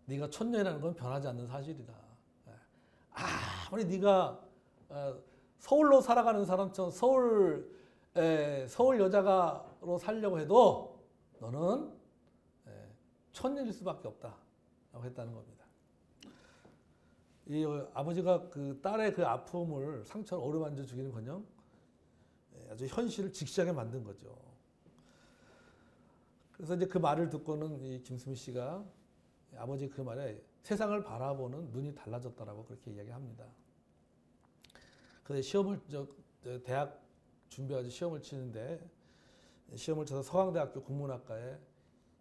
네가 촌년이라는 건 변하지 않는 사실이다. 아무리 네가 서울로 살아가는 사람처럼 서울 여자가로 살려고 해도 너는 촌년일 수밖에 없다라고 했다는 겁니다. 이 아버지가 그 딸의 그 아픔을 상처를 어루만져 주기는커녕 아주 현실을 직시하게 만든 거죠. 그래서 이제 그 말을 듣고는 이 김수미 씨가 아버지 그 말에 세상을 바라보는 눈이 달라졌다라고 그렇게 이야기합니다. 그래서 대학 준비하지 시험을 치는데 시험을 쳐서 서강대학교 국문학과에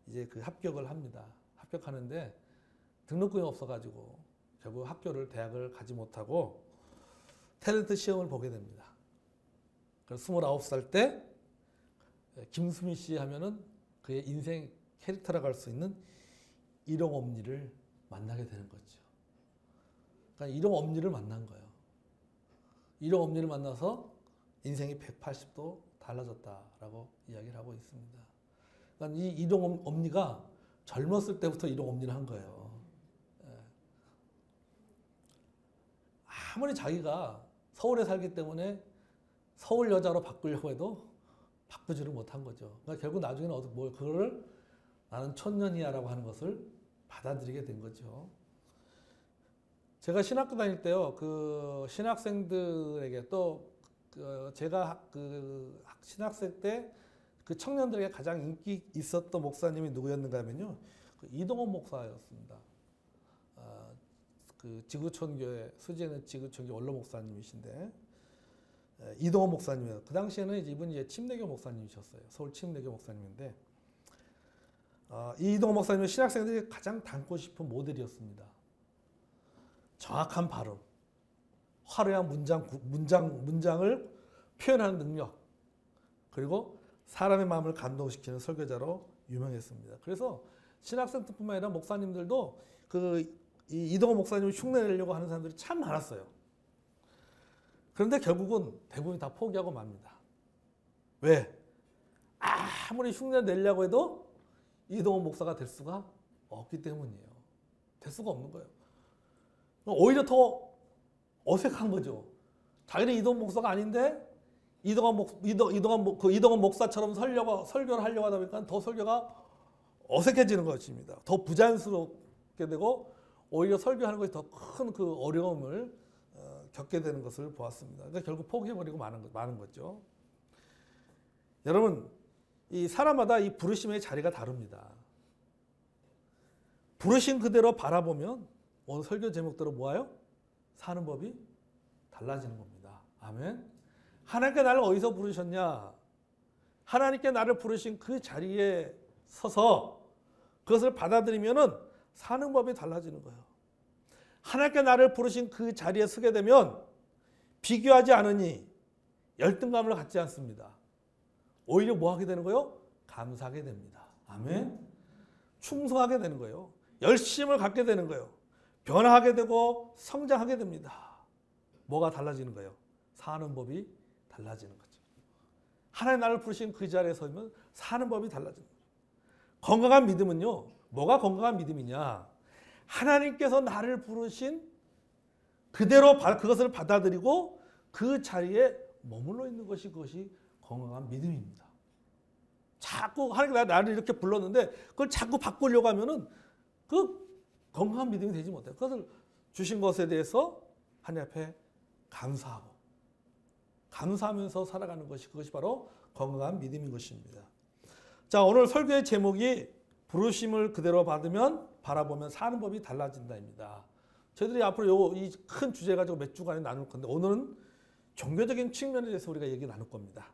이제 그 합격을 합니다. 합격하는데 등록금이 없어가지고 결국 대학을 가지 못하고 탤런트 시험을 보게 됩니다. 그래서 29살 때 김수미 씨 하면은 그의 인생 캐릭터라고 할 수 있는 일용엄니를 만나게 되는 거죠. 그러니까 일용엄니를 만난 거예요. 일용엄니를 만나서 인생이 180도 달라졌다라고 이야기를 하고 있습니다. 그러니까 이 일용엄니가 젊었을 때부터 일용엄니를 한 거예요. 아무리 자기가 서울에 살기 때문에 서울 여자로 바꾸려고 해도 바꾸지를 못한 거죠. 그러니까 결국 나중에는 그거를 나는 촌년이야라고 하는 것을 받아들이게 된 거죠. 제가 신학교 다닐 때요, 그 신학생들에게 또 제가 그 신학생 때 그 청년들에게 가장 인기 있었던 목사님이 누구였는가 하면요, 그 이동원 목사였습니다. 그 지구촌교회 수지에는 지구촌교 원로 목사님이신데 이동원 목사님이에요. 그 당시에는 이분이 침례교 목사님이셨어요. 서울 침례교 목사님인데 이 이동원 목사님은 신학생들이 가장 닮고 싶은 모델이었습니다. 정확한 발음, 화려한 문장을 표현하는 능력, 그리고 사람의 마음을 감동시키는 설교자로 유명했습니다. 그래서 신학생뿐만 아니라 목사님들도 이 이동원 목사님을 흉내내려고 하는 사람들이 참 많았어요. 그런데 결국은 대부분이 다 포기하고 맙니다. 왜? 아무리 흉내 내려고 해도 이동원 목사가 될 수가 없기 때문이에요. 될 수가 없는 거예요. 오히려 더 어색한 거죠. 자기는 이동원 목사가 아닌데 이동원 목사처럼 설교를 하려고 하다 보니까 더 설교가 어색해지는 것입니다. 더 부자연스럽게 되고 오히려 설교하는 것이 더 큰 그 어려움을 겪게 되는 것을 보았습니다. 그러니까 결국 포기해버리고 마는 거죠. 여러분, 이 사람마다 이 부르심의 자리가 다릅니다. 부르심 그대로 바라보면 오늘 설교 제목대로 뭐예요? 사는 법이 달라지는 겁니다. 아멘. 하나님께 나를 어디서 부르셨냐? 하나님께 나를 부르신 그 자리에 서서 그것을 받아들이면은 사는 법이 달라지는 거예요. 하나님께 나를 부르신 그 자리에 서게 되면 비교하지 않으니 열등감을 갖지 않습니다. 오히려 뭐 하게 되는 거예요? 감사하게 됩니다. 아멘. 충성하게 되는 거예요. 열심을 갖게 되는 거예요. 변화하게 되고 성장하게 됩니다. 뭐가 달라지는 거예요? 사는 법이 달라지는 거죠. 하나님 나를 부르신 그 자리에 서면 사는 법이 달라지는 거예요. 건강한 믿음은요, 뭐가 건강한 믿음이냐? 하나님께서 나를 부르신 그대로 그것을 받아들이고 그 자리에 머물러 있는 것이 그것이 건강한 믿음입니다. 자꾸 하나님께서 나를 이렇게 불렀는데 그걸 자꾸 바꾸려고 하면은 그 건강한 믿음이 되지 못해요. 그것을 주신 것에 대해서 하나님 앞에 감사하면서 살아가는 것이 그것이 바로 건강한 믿음인 것입니다. 자, 오늘 설교의 제목이 부르심을 그대로 바라보면 사는 법이 달라진다입니다. 저희들이 앞으로 이 큰 주제 가지고 몇 주간에 나눌 건데 오늘은 종교적인 측면에 대해서 우리가 얘기 나눌 겁니다.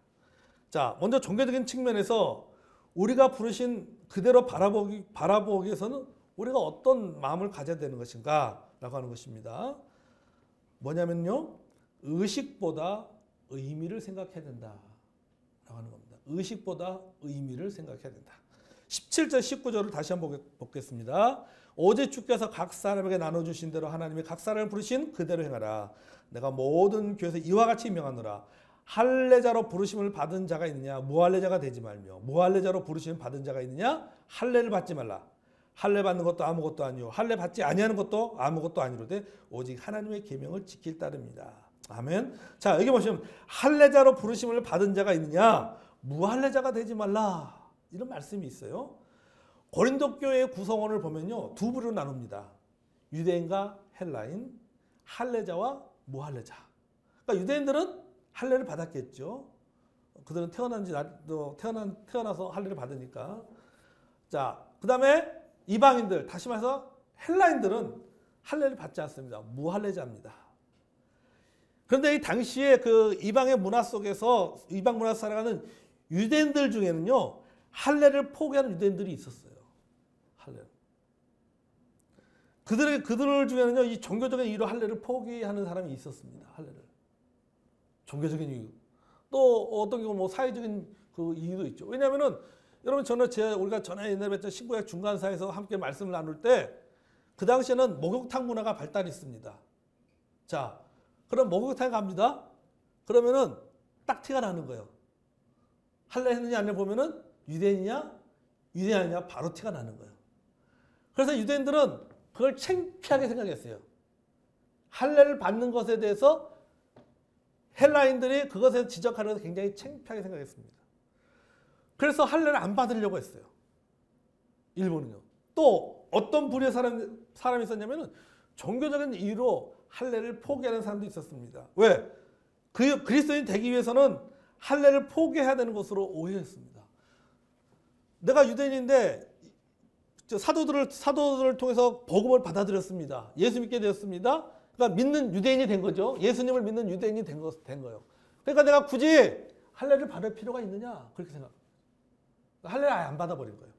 자, 먼저 종교적인 측면에서 우리가 부르신 그대로 바라보기 위해서는 우리가 어떤 마음을 가져야 되는 것인가 라고 하는 것입니다. 뭐냐면요, 의식보다 의미를 생각해야 된다 라고 하는 겁니다. 의식보다 의미를 생각해야 된다. 17절 19절을 다시 한번 보겠습니다. 오직 주께서 각 사람에게 나눠주신 대로 하나님이 각 사람을 부르신 그대로 행하라. 내가 모든 교회에서 이와 같이 명하노라. 할례자로 부르심을 받은 자가 있느냐 무할례자가 되지 말며 무할례자로 부르심을 받은 자가 있느냐 할례를 받지 말라. 할례 받는 것도 아무것도 아니요 할례 받지 아니하는 것도 아무것도 아니로되 오직 하나님의 계명을 지킬 따름이다. 아멘. 자, 여기 보시면 할례자로 부르심을 받은 자가 있느냐? 무할례자가 되지 말라. 이런 말씀이 있어요. 고린도 교회의 구성원을 보면요, 두 부류로 나눕니다. 유대인과 헬라인, 할례자와 무할례자. 그러니까 유대인들은 할례를 받았겠죠. 그들은 태어나서 할례를 받으니까. 자, 그 다음에 이방인들, 다시 말해서 헬라인들은 할례를 받지 않습니다. 무할례자입니다. 그런데 이 당시에 그 이방의 문화 속에서 이방 문화 살아가는 유대인들 중에는요, 할례를 포기하는 유대인들이 있었어요. 할례. 그들 중에는요, 이 종교적인 이유로 할례를 포기하는 사람이 있었습니다. 할례를. 종교적인 이유. 또 어떤 경우 뭐 사회적인 그 이유도 있죠. 왜냐하면은 여러분 우리가 전에 옛날에 뵀던 신구약 중간사에서 함께 말씀을 나눌 때 그 당시에는 목욕탕 문화가 발달했습니다. 자, 그럼 목욕탕에 갑니다. 그러면은 딱 티가 나는 거예요. 할례 했느냐 안 해 보면은 유대인이냐 유대인 아니냐 바로 티가 나는 거예요. 그래서 유대인들은 그걸 창피하게 생각했어요. 할례를 받는 것에 대해서 헬라인들이 그것에 지적하는 것을 굉장히 창피하게 생각했습니다. 그래서 할례를 안 받으려고 했어요. 일본은요. 또 어떤 부류의 사람이 있었냐면은 종교적인 이유로 할례를 포기하는 사람도 있었습니다. 왜? 그리스도인 되기 위해서는 할례를 포기해야 되는 것으로 오해했습니다. 내가 유대인인데 사도들을 통해서 복음을 받아들였습니다. 예수 믿게 되었습니다. 그러니까 믿는 유대인이 된 거죠. 예수님을 믿는 유대인이 된 거예요. 그러니까 내가 굳이 할례를 받을 필요가 있느냐? 그렇게 생각합니다. 할례를 아예 안 받아버린 거예요.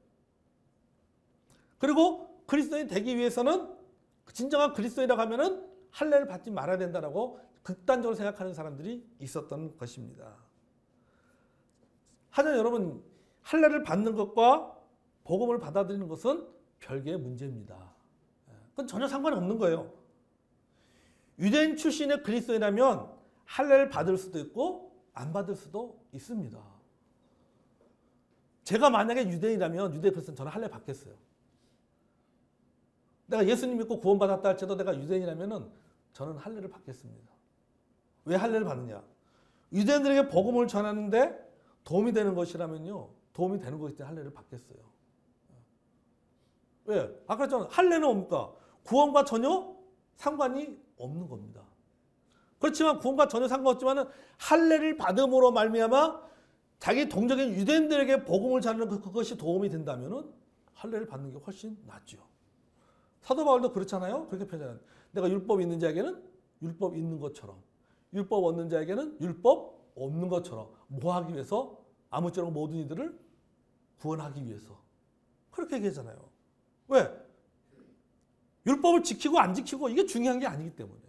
그리고 그리스도인이 되기 위해서는 진정한 그리스도인이라고 하면은 할례를 받지 말아야 된다라고 극단적으로 생각하는 사람들이 있었던 것입니다. 하지만 여러분, 할례를 받는 것과 복음을 받아들이는 것은 별개의 문제입니다. 그건 전혀 상관이 없는 거예요. 유대인 출신의 그리스도인이라면 할례를 받을 수도 있고 안 받을 수도 있습니다. 제가 만약에 유대인이라면 유대 그리스도는 저는 할례 받겠어요. 내가 예수님 믿고 구원받았다 할지라도 내가 유대인이라면 저는 할례를 받겠습니다. 왜 할례를 받느냐? 유대인들에게 복음을 전하는데 도움이 되는 것이라면요, 도움이 되는 것이기 때문에 할례를 받겠어요. 왜? 아까 그랬잖아요. 할례는 뭡니까? 구원과 전혀 상관이 없는 겁니다. 그렇지만 구원과 전혀 상관없지만 할례를 받음으로 말미암아 자기 동족인 유대인들에게 복음을 전하는 그것이 도움이 된다면 할례를 받는 게 훨씬 낫죠. 사도 바울도 그렇잖아요. 그렇게 표현하는. 내가 율법 있는 자에게는 율법 있는 것처럼, 율법 없는 자에게는 율법 없는 것처럼 뭐 하기 위해서? 아무쪼록 모든 이들을 구원하기 위해서. 그렇게 얘기하잖아요. 왜? 율법을 지키고 안 지키고 이게 중요한 게 아니기 때문에.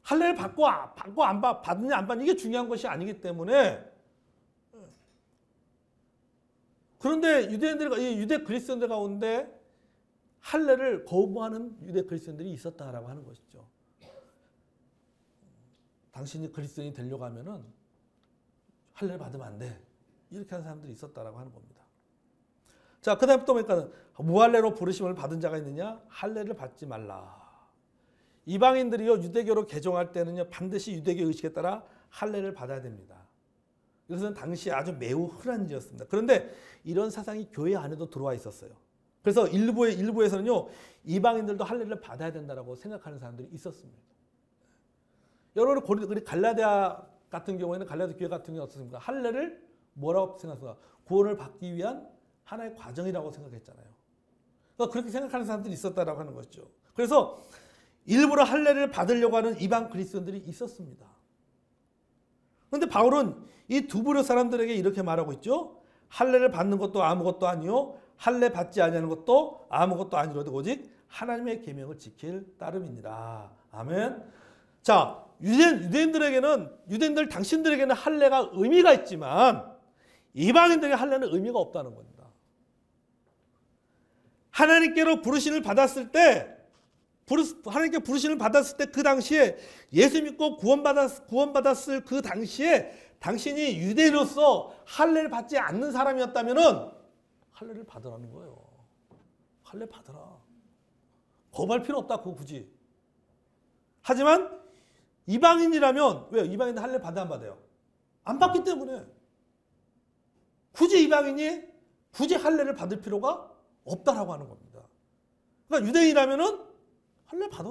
할례를 받느냐 안 받느냐 이게 중요한 것이 아니기 때문에. 그런데 유대 그리스도인들 가운데 할례를 거부하는 유대 그리스도인들이 있었다라고 하는 것이죠. 당신이 그리스도인이 되려고 하면은 할례를 받으면 안 돼. 이렇게 하는 사람들이 있었다라고 하는 겁니다. 자, 그 다음에 또 보니까 무할례로 부르심을 받은 자가 있느냐? 할례를 받지 말라. 이방인들이요, 유대교로 개종할 때는요, 반드시 유대교 의식에 따라 할례를 받아야 됩니다. 이것은 당시 아주 매우 흔한 일이었습니다. 그런데 이런 사상이 교회 안에도 들어와 있었어요. 그래서 일부에서는요, 이방인들도 할례를 받아야 된다고 생각하는 사람들이 있었습니다. 여러분, 우리 갈라디아 같은 경우에는 갈라디아 교회 같은 경우는 어떻습니까? 할례를 뭐라고 생각합니까? 구원을 받기 위한 하나의 과정이라고 생각했잖아요. 그러니까 그렇게 생각하는 사람들이 있었다라고 하는 것이죠. 그래서 일부러 할례를 받으려고 하는 이방 그리스도인들이 있었습니다. 그런데 바울은 이 두 부류 사람들에게 이렇게 말하고 있죠. 할례를 받는 것도 아무것도 아니요 할례 받지 아니하는 것도 아무것도 아니로되 오직 하나님의 계명을 지킬 따름이니라. 아멘. 자, 유대인들 당신들에게는 할례가 의미가 있지만 이방인들에게 할례는 의미가 없다는 겁니다. 하나님께로 부르심을 받았을 때 하나님께 부르심을 받았을 때 그 당시에 예수 믿고 구원받았을 그 당시에 당신이 유대인으로서 할례를 받지 않는 사람이었다면은 할례를 받으라는 거예요. 할례 받아라. 거부할 필요 없다. 그거 굳이. 하지만 이방인이라면 왜요? 이방인은 할례 받아 안 받아요? 안 받기 때문에 굳이 이방인이 굳이 할례를 받을 필요가 없다라고 하는 겁니다. 그러니까 유대인이라면은 할례 받아.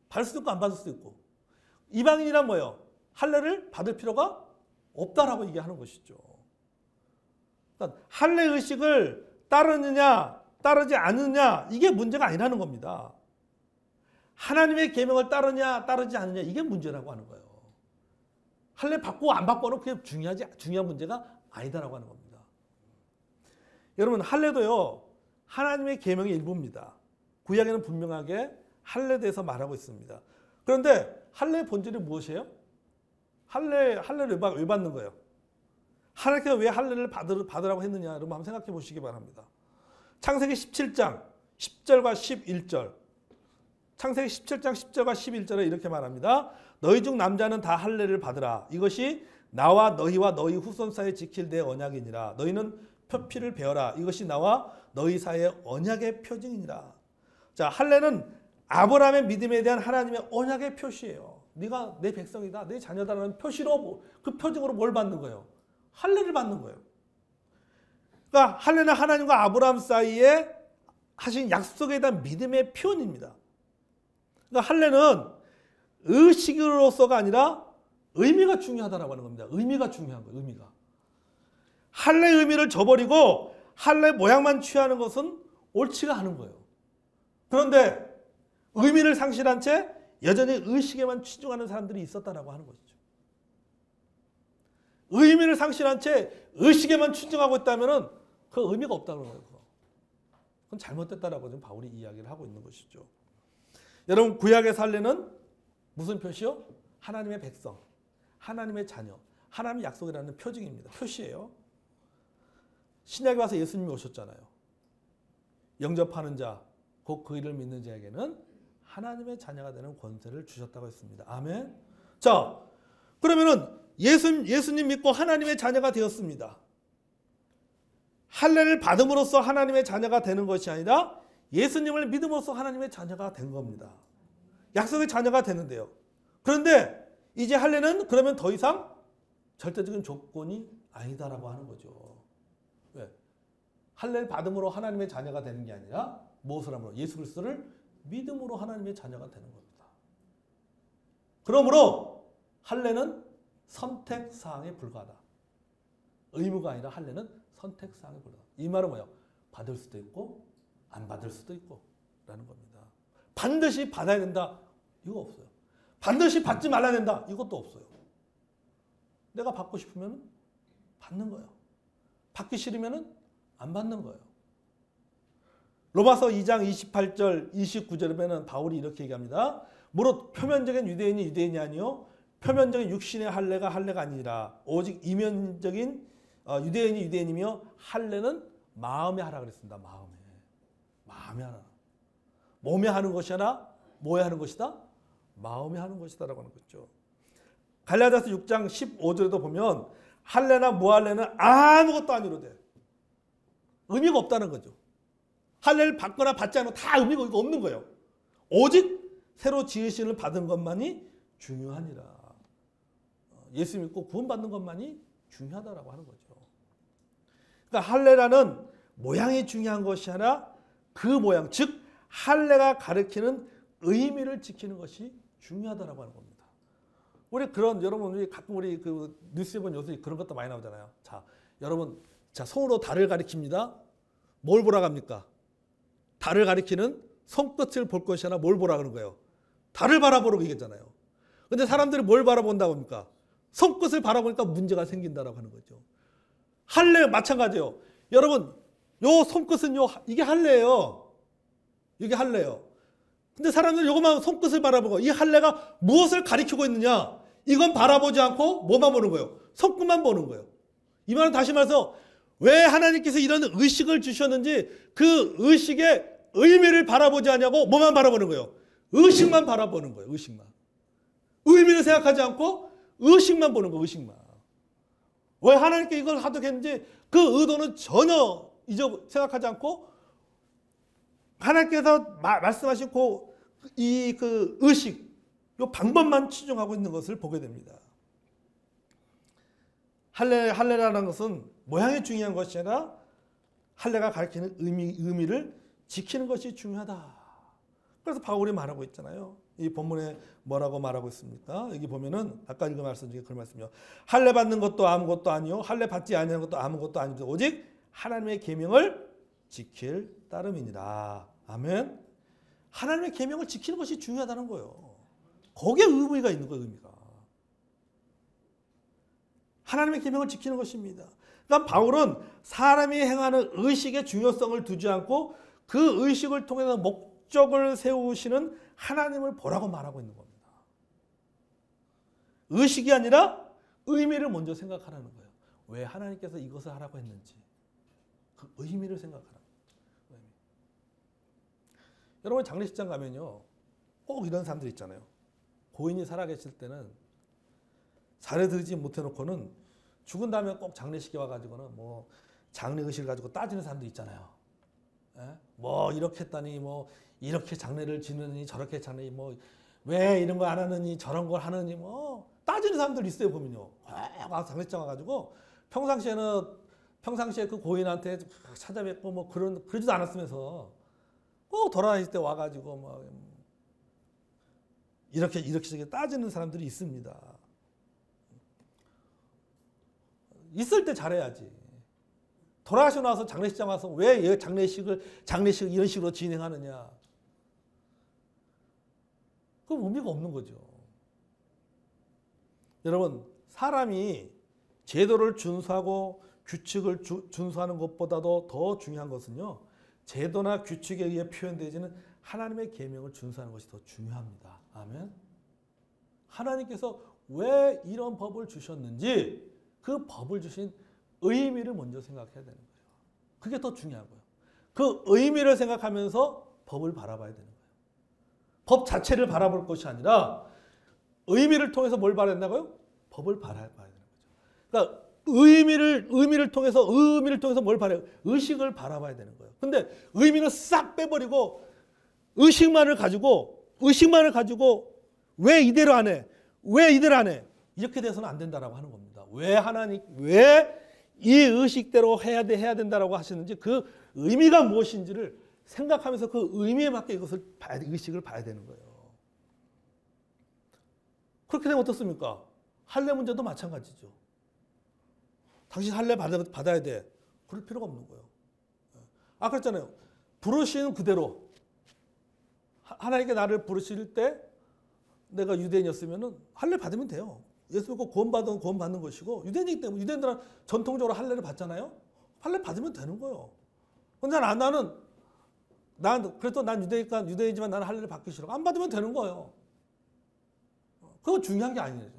받을 수도 있고 안 받을 수도 있고. 이방인이란 뭐예요? 할례를 받을 필요가 없다라고 얘기하는 것이죠. 그러니까 할례 의식을 따르느냐 따르지 않느냐 이게 문제가 아니라는 겁니다. 하나님의 계명을 따르냐 따르지 않느냐 이게 문제라고 하는 거예요. 할례 받고 안 받고는 그게 중요한 문제가 아니다라고 하는 겁니다. 여러분 할례도요 하나님의 계명의 일부입니다. 구약에는 분명하게 할례에 대해서 말하고 있습니다. 그런데 할례의 본질이 무엇이에요? 할례를 왜 받는 거예요? 하나님께서 왜 할례를 받으라고 했느냐 여러분 한번 생각해 보시기 바랍니다. 창세기 17장 10절과 11절 창세기 17장 10절과 11절에 이렇게 말합니다. 너희 중 남자는 다 할례를 받으라. 이것이 나와 너희와 너희 후손 사이에 지킬 내 언약이니라. 너희는 표피를 베어라. 이것이 나와 너희 사이의 언약의 표징이니라. 자, 할례는 아브라함의 믿음에 대한 하나님의 언약의 표시예요. 네가 내 백성이다, 내 자녀다라는 표시로 그 표징으로 뭘 받는 거예요? 할례를 받는 거예요. 그러니까 할례는 하나님과 아브라함 사이에 하신 약속에 대한 믿음의 표현입니다. 그러니까 할례는 의식으로서가 아니라 의미가 중요하다라고 하는 겁니다. 의미가 중요한 거예요. 의미가. 할례의 의미를 저버리고 할례 모양만 취하는 것은 옳지가 않은 거예요. 그런데 의미를 상실한 채 여전히 의식에만 치중하는 사람들이 있었다라고 하는 것이죠. 의미를 상실한 채 의식에만 치중하고 있다면 그 의미가 없다는 거예요. 그건 잘못됐다라고 지금 바울이 이야기를 하고 있는 것이죠. 여러분 구약의 할례는 무슨 표시요? 하나님의 백성, 하나님의 자녀, 하나님의 약속이라는 표징입니다. 표시예요. 신약에 와서 예수님이 오셨잖아요. 영접하는 자, 곧 그 이를 믿는 자에게는 하나님의 자녀가 되는 권세를 주셨다고 했습니다. 아멘. 자, 그러면은 예수님 믿고 하나님의 자녀가 되었습니다. 할례를 받음으로써 하나님의 자녀가 되는 것이 아니라 예수님을 믿음으로써 하나님의 자녀가 된 겁니다. 약속의 자녀가 되는데요. 그런데 이제 할례는 그러면 더 이상 절대적인 조건이 아니다라고 하는 거죠. 왜? 할례를 받음으로 하나님의 자녀가 되는 게 아니라 무엇을 함으로? 예수 그리스도를 믿음으로 하나님의 자녀가 되는 겁니다. 그러므로 할례는 선택사항에 불과하다. 의무가 아니라 할례는 선택사항에 불과하다. 이 말은 뭐예요? 받을 수도 있고 안 받을 수도 있고 라는 겁니다. 반드시 받아야 된다. 이거 없어요. 반드시 받지 말아야 된다. 이것도 없어요. 내가 받고 싶으면 받는 거예요. 받기 싫으면 안 받는 거예요. 로마서 2장 28절 29절에 보면 바울이 이렇게 얘기합니다. 무릇 표면적인 유대인이 유대인이 아니요 표면적인 육신의 할례가 할례가 아니라 오직 이면적인 유대인이 유대인이며 할례는 마음에 하라 그랬습니다. 마음에 하라. 몸에 하는 것이 하나 뭐에 하는 것이다? 마음에 하는 것이다라고 하는 거죠. 갈라디아서 6장 15절에도 보면 할례나 무할례는 아무것도 아니로되 의미가 없다는 거죠. 할례를 받거나 받지 않으면 다 의미가 없는 거예요. 오직 새로 지으심을 받은 것만이 중요하니라. 예수 믿고 구원받는 것만이 중요하다라고 하는 거죠. 그러니까 할례라는 모양이 중요한 것이 아니라 그 모양, 즉 할례가 가리키는 의미를 지키는 것이 중요하다라고 하는 겁니다. 여러분 우리 가끔 우리 그 뉴스에 보면 요새 그런 것도 많이 나오잖아요. 자, 여러분, 자 손으로 달을 가리킵니다. 뭘 보라 합니까? 달을 가리키는 손끝을 볼 것이 아니라 뭘 보라 그러는 거예요? 달을 바라보라고 얘기했잖아요. 근데 사람들이 뭘 바라본다고 합니까? 손끝을 바라보니까 문제가 생긴다라고 하는 거죠. 할례 마찬가지예요. 여러분, 요 손끝은 이게 할례예요. 이게 할례예요. 근데 사람들이 요것만 손끝을 바라보고 이 할례가 무엇을 가리키고 있느냐? 이건 바라보지 않고 뭐만 보는 거예요? 손끝만 보는 거예요. 이 말은 다시 말해서 왜 하나님께서 이런 의식을 주셨는지 그 의식의 의미를 바라보지 않냐고 뭐만 바라보는 거예요? 의식만 바라보는 거예요. 의식만. 의미를 생각하지 않고 의식만 보는 거예요. 의식만. 왜 하나님께 이걸 하도록 했는지 그 의도는 전혀 생각하지 않고 하나님께서 말씀하신 그 의식, 이 방법만 치중하고 있는 것을 보게 됩니다. 할례라는 것은 모양이 중요한 것이 아니라 할례가 가리키는 의미를 지키는 것이 중요하다. 그래서 바울이 말하고 있잖아요. 이 본문에 뭐라고 말하고 있습니까? 여기 보면은 아까 읽은 말씀 중에 그런 말씀이요. 할례 받는 것도 아무것도 아니요 할례 받지 아니하는 것도 아무것도 아니요 오직 하나님의 계명을 지킬 따름이니라. 아멘. 하나님의 계명을 지키는 것이 중요하다는 거예요. 거기에 의미가 있는 거예요. 의미가. 하나님의 계명을 지키는 것입니다. 그러니까 바울은 사람이 행하는 의식의 중요성을 두지 않고 그 의식을 통해서 목적을 세우시는 하나님을 보라고 말하고 있는 겁니다. 의식이 아니라 의미를 먼저 생각하라는 거예요. 왜 하나님께서 이것을 하라고 했는지 그 의미를 생각하라는 거예요. 여러분 장례식장 가면요 꼭 이런 사람들 있잖아요. 고인이 살아계실 때는 잘해드리지 못해놓고는 죽은 다음에 꼭 장례식에 와가지고는 뭐 장례의식을 가지고 따지는 사람도 있잖아요. 예? 뭐 이렇게 했다니 뭐 이렇게 장례를 지느니 저렇게 장례 뭐 왜 이런 거 안 하느니 저런 걸 하느니 뭐 따지는 사람들 있어요. 보면요. 와서 장례식장 와가지고 평상시에 그 고인한테 찾아뵙고 뭐 그러지도 않았으면서 꼭 돌아다닐 때 와가지고 뭐 이렇게 따지는 사람들이 있습니다. 있을 때 잘해야지. 돌아가시고 나서 장례식장 와서 왜 장례식을 이런 식으로 진행하느냐. 그건 의미가 없는 거죠. 여러분 사람이 제도를 준수하고 규칙을 준수하는 것보다도 더 중요한 것은요. 제도나 규칙에 의해 표현되지는 하나님의 계명을 준수하는 것이 더 중요합니다. 아멘. 하나님께서 왜 이런 법을 주셨는지 그 법을 주신 의미를 먼저 생각해야 되는 거예요. 그게 더 중요한 거예요. 그 의미를 생각하면서 법을 바라봐야 되는 거예요. 법 자체를 바라볼 것이 아니라 의미를 통해서 뭘 바라야 된다고요? 법을 바라봐야 되는 거죠. 그러니까 의미를 통해서 뭘 바라요? 의식을 바라봐야 되는 거예요. 근데 의미는 싹 빼버리고 의식만을 가지고 왜 이대로 안 해? 왜 이대로 안 해? 이렇게 돼서는 안 된다라고 하는 겁니다. 왜 이 의식대로 해야 된다라고 하시는지 그 의미가 무엇인지를 생각하면서 그 의미에 맞게 의식을 봐야 되는 거예요. 그렇게 되면 어떻습니까? 할례 문제도 마찬가지죠. 당신 할례 받아야 돼. 그럴 필요가 없는 거예요. 아까 그랬잖아요. 부르시는 그대로 하나님께 나를 부르실 때 내가 유대인이었으면 할례 받으면 돼요. 예수 믿고 구원 받는 것이고 유대인이기 때문에 유대인들은 전통적으로 할례를 받잖아요. 할례 받으면 되는 거예요. 근데 그래도 난 유대인이지만 나는 할례를 받기 싫어. 안 받으면 되는 거예요. 그거 중요한 게 아니에요.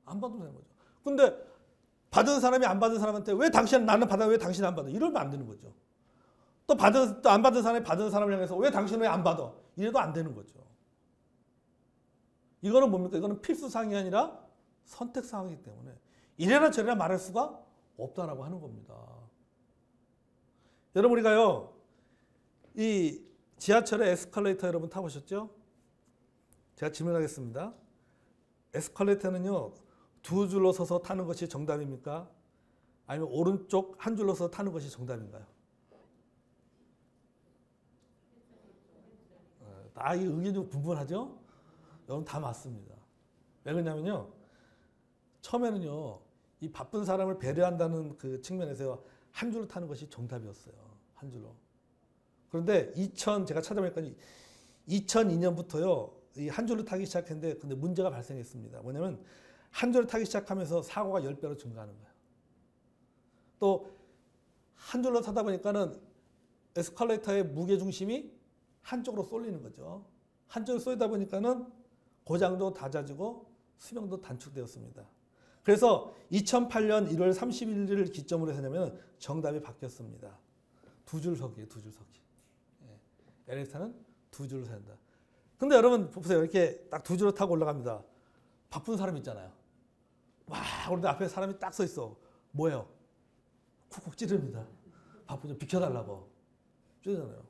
안 받으면 되는 거죠. 근데 받은 사람이 안 받은 사람한테 왜 당신은 나는 받아 왜 당신은 안 받아? 이러면 안 되는 거죠. 또 안 받은 사람이 받은 사람을 향해서 왜 당신은 왜 안 받아? 이래도 안 되는 거죠. 이거는 뭡니까? 이거는 필수사항이 아니라 선택사항이기 때문에 이래나 저래나 말할 수가 없다라고 하는 겁니다. 여러분 우리가요. 이 지하철의 에스컬레이터 여러분 타보셨죠? 제가 질문하겠습니다. 에스컬레이터는요. 두 줄로 서서 타는 것이 정답입니까? 아니면 오른쪽 한 줄로 서서 타는 것이 정답인가요? 이 의견이 좀 분분하죠? 여러분 다 맞습니다. 왜 그러냐면요. 처음에는요. 이 바쁜 사람을 배려한다는 그 측면에서 한 줄로 타는 것이 정답이었어요. 한 줄로. 그런데 제가 찾아보니까 2002년부터요. 이 한 줄로 타기 시작했는데 근데 문제가 발생했습니다. 뭐냐면 한 줄로 타기 시작하면서 사고가 10배로 증가하는 거예요. 또 한 줄로 타다 보니까는 에스컬레이터의 무게중심이 한쪽으로 쏠리는 거죠. 한쪽으로 쏠리다 보니까는 고장도 낮아지고 수명도 단축되었습니다. 그래서 2008년 1월 31일을 기점으로 해서냐면 정답이 바뀌었습니다. 두 줄 서기예요. 두 줄 서기. 엘리베이터는 두 줄로 서야 한다. 근데 여러분 보세요. 이렇게 딱 두 줄로 타고 올라갑니다. 바쁜 사람 있잖아요. 그런데 앞에 사람이 딱 서 있어. 뭐예요? 쿡쿡 찌릅니다. 바쁘죠. 비켜달라고. 찌르잖아요.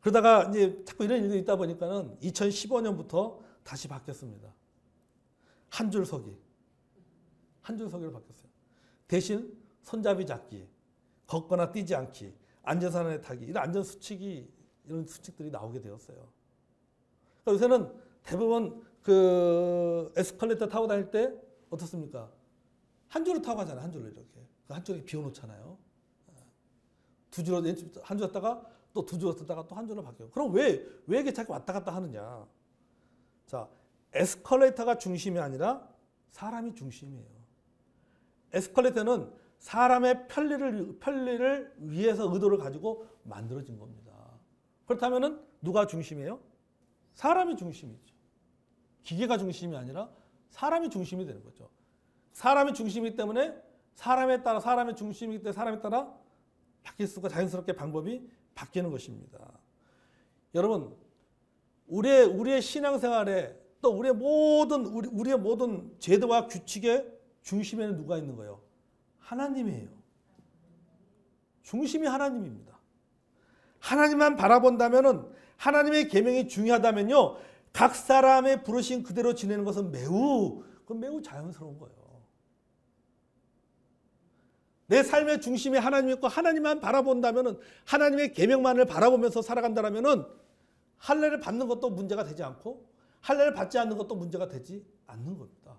그러다가 이제 자꾸 이런 일이 있다 보니까는 2015년부터 다시 바뀌었습니다. 한 줄 서기. 한 줄 서기로 바뀌었어요. 대신 손잡이 잡기, 걷거나 뛰지 않기, 안전산안에 타기, 이런 안전수칙이, 이런 수칙들이 나오게 되었어요. 그러니까 요새는 대부분 그 에스컬레이터 타고 다닐 때 어떻습니까? 한 줄로 타고 가잖아요. 한 줄로 이렇게. 한 줄에 비워놓잖아요. 두 줄로, 한 줄 했다가 또 두 줄로 썼다가 또 한 줄로 바뀌어요. 그럼 왜 이게 자꾸 왔다 갔다 하느냐? 자, 에스컬레이터가 중심이 아니라 사람이 중심이에요. 에스컬레이터는 사람의 편리를 위해서 의도를 가지고 만들어진 겁니다. 그렇다면은 누가 중심이에요? 사람이 중심이죠. 기계가 중심이 아니라 사람이 중심이 되는 거죠. 사람이 중심이기 때문에 사람의 중심이기 때문에 사람에 따라 바뀔 수가 자연스럽게 방법이 바뀌는 것입니다. 여러분, 우리의 신앙생활에 또 우리의 모든 제도와 규칙의 중심에는 누가 있는 거예요? 하나님이에요. 중심이 하나님입니다. 하나님만 바라본다면은, 하나님의 계명이 중요하다면요, 각 사람의 부르신 그대로 지내는 것은 매우 자연스러운 거예요. 내 삶의 중심이 하나님 있고 하나님만 바라본다면은, 하나님의 계명만을 바라보면서 살아간다면은 할례를 받는 것도 문제가 되지 않고 할례를 받지 않는 것도 문제가 되지 않는 겁니다.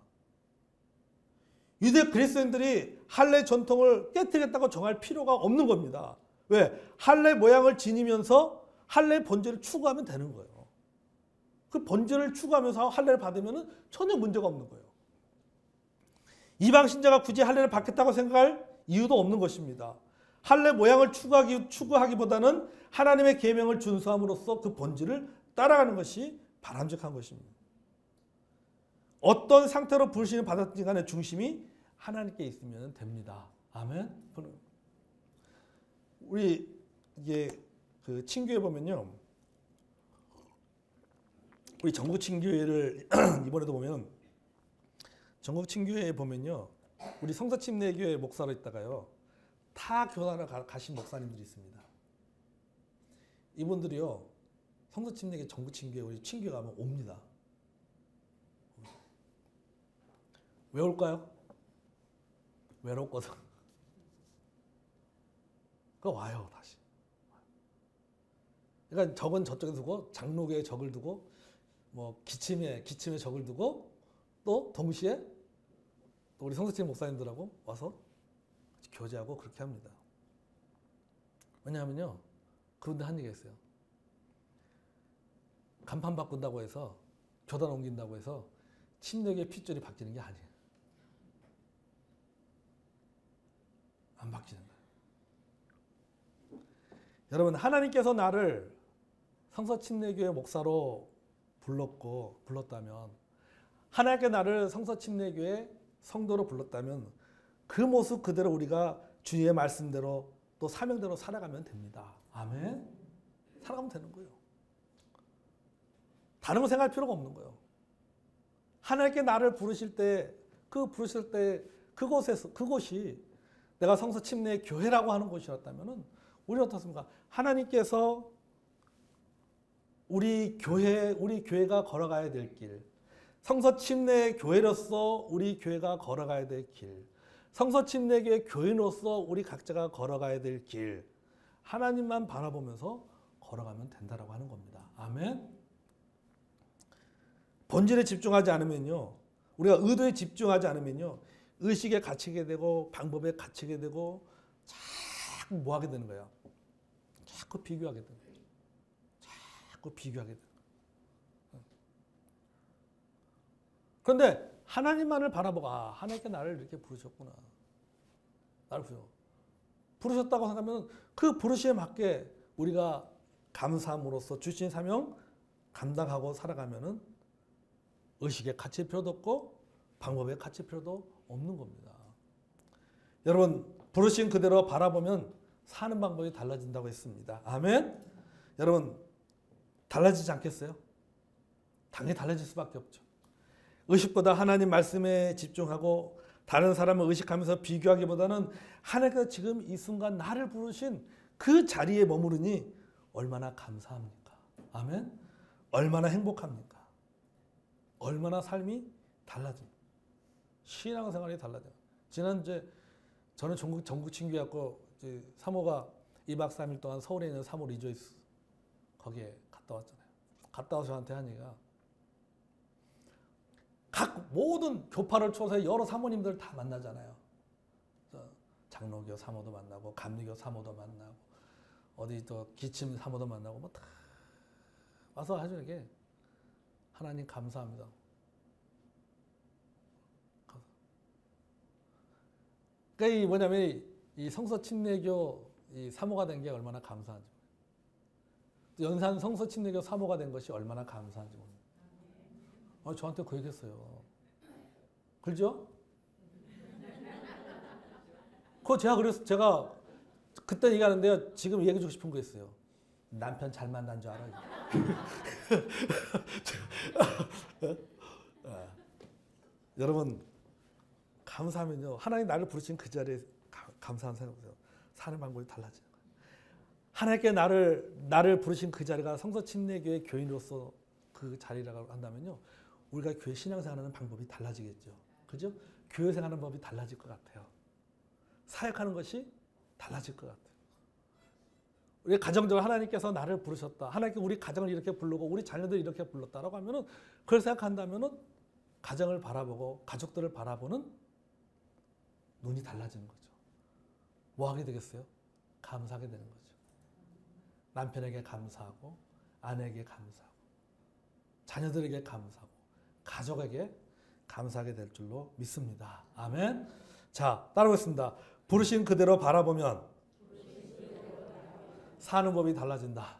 유대 그리스도인들이 할례 전통을 깨뜨리겠다고 정할 필요가 없는 겁니다. 왜? 할례 모양을 지니면서 할례 본질을 추구하면 되는 거예요. 그 본질을 추구하면서 할례를 받으면 전혀 문제가 없는 거예요. 이방 신자가 굳이 할례를 받겠다고 생각할 이유도 없는 것입니다. 할례 모양을 추구하기보다는 하나님의 계명을 준수함으로써 그 본질을 따라가는 것이 바람직한 것입니다. 어떤 상태로 부르심을 받았든지 간에 중심이 하나님께 있으면 됩니다. 아멘. 우리 이게 그 친교회 보면요, 우리 전국 친교회를 이번에도 보면 전국 친교회에 보면요, 우리 성서침례교회 목사로 있다가요 타 교단을 가신 목사님들이 있습니다. 이분들이요 성서침례교회 전국 친교회 우리 친교회 가면 옵니다. 왜 올까요? 외롭거든. 그 와요 다시. 그러니까 적은 저쪽에 두고 장로교에 적을 두고 뭐 기침에 적을 두고 또 동시에 또 우리 성서침 목사님들하고 와서 교제하고 그렇게 합니다. 왜냐하면요, 그런데 한 얘기가 있어요. 간판 바꾼다고 해서 교단 옮긴다고 해서 침례교의 핏줄이 바뀌는 게 아니에요. 안 바뀌는 거예요. 여러분, 하나님께서 나를 성서침례교회 목사로 불렀다면, 하나님께 나를 성서침례교회 성도로 불렀다면 그 모습 그대로 우리가 주님의 말씀대로 또 사명대로 살아가면 됩니다. 아멘. 살아가면 되는 거예요. 다른 거 생각할 필요가 없는 거예요. 하나님께 나를 부르실 때 그곳이 내가 성서침례 교회라고 하는 곳이었다면은 우리는 어떻습니까? 하나님께서 우리 교회가 걸어가야 될 길, 성서침례 교회로서 우리 교회가 걸어가야 될 길, 성서침례교회 교인으로서 우리 각자가 걸어가야 될 길, 하나님만 바라보면서 걸어가면 된다라고 하는 겁니다. 아멘. 본질에 집중하지 않으면요, 우리가 의도에 집중하지 않으면요, 의식에 갇히게 되고 방법에 갇히게 되고 자꾸 뭐 하게 되는 거예요? 자꾸 비교하게 되는 거예요. 자꾸 비교하게 되는 거예요. 그런데 하나님만을 바라보고, 아, 하나님께 나를 이렇게 부르셨구나. 나를 부르셨다고 생각하면 그 부르심에 맞게 우리가 감사함으로써 주신 사명 감당하고 살아가면은 의식에 갇힐 필요도 없고 방법에 갇힐 필요도 없는 겁니다. 여러분, 부르신 그대로 바라보면 사는 방법이 달라진다고 했습니다. 아멘. 여러분, 달라지지 않겠어요? 당연히 달라질 수밖에 없죠. 의식보다 하나님 말씀에 집중하고 다른 사람을 의식하면서 비교하기보다는 하나님께서 지금 이 순간 나를 부르신 그 자리에 머무르니 얼마나 감사합니까? 아멘? 얼마나 행복합니까? 얼마나 삶이 달라집니까? 신앙생활이 달라져요. 지난주에 저는 전국 친구였고 사모가 2박 3일 동안 서울에 있는 사모 리조이스 거기에 갔다 왔잖아요. 갔다 와서 저한테 한 얘기가 각 모든 교파를 초서해 여러 사모님들 다 만나잖아요. 장로교 사모도 만나고 감리교 사모도 만나고 어디 또 기침 사모도 만나고 뭐 다 와서 하시는 게 하나님 감사합니다. 그러니까 이 뭐냐면 이 성서 침례교 이 사모가 된 게 얼마나 감사한지, 연산 성서 침례교 사모가 된 것이 얼마나 감사한지 모릅니다. 저한테 그 얘기했어요. 그죠? 그거 제가 그때 얘기하는데요. 지금 얘기해주고 싶은 거 있어요. 남편 잘 만난 줄 알아요. 여러분 감사하면요. 하나님 나를 부르신 그 자리에 감사한 생각해보세요. 사는 방법이 달라지는 거예요. 하나님께 나를 부르신 그 자리가 성서 침례교회 교인으로서 그 자리라고 한다면요. 우리가 교회 신앙생활하는 방법이 달라지겠죠. 그죠? 교회 생활하는 법이 달라질 것 같아요. 사역하는 것이 달라질 것 같아요. 우리 가정적으로 하나님께서 나를 부르셨다. 하나님께 우리 가정을 이렇게 부르고 우리 자녀들 이렇게 불렀다라고 하면은 그걸 생각한다면은 가정을 바라보고 가족들을 바라보는 눈이 달라지는 거죠. 뭐 하게 되겠어요? 감사하게 되는 거죠. 남편에게 감사하고 아내에게 감사하고 자녀들에게 감사하고 가족에게 감사하게 될 줄로 믿습니다. 아멘. 자, 따라오겠습니다. 부르신 그대로 바라보면 사는 법이 달라진다.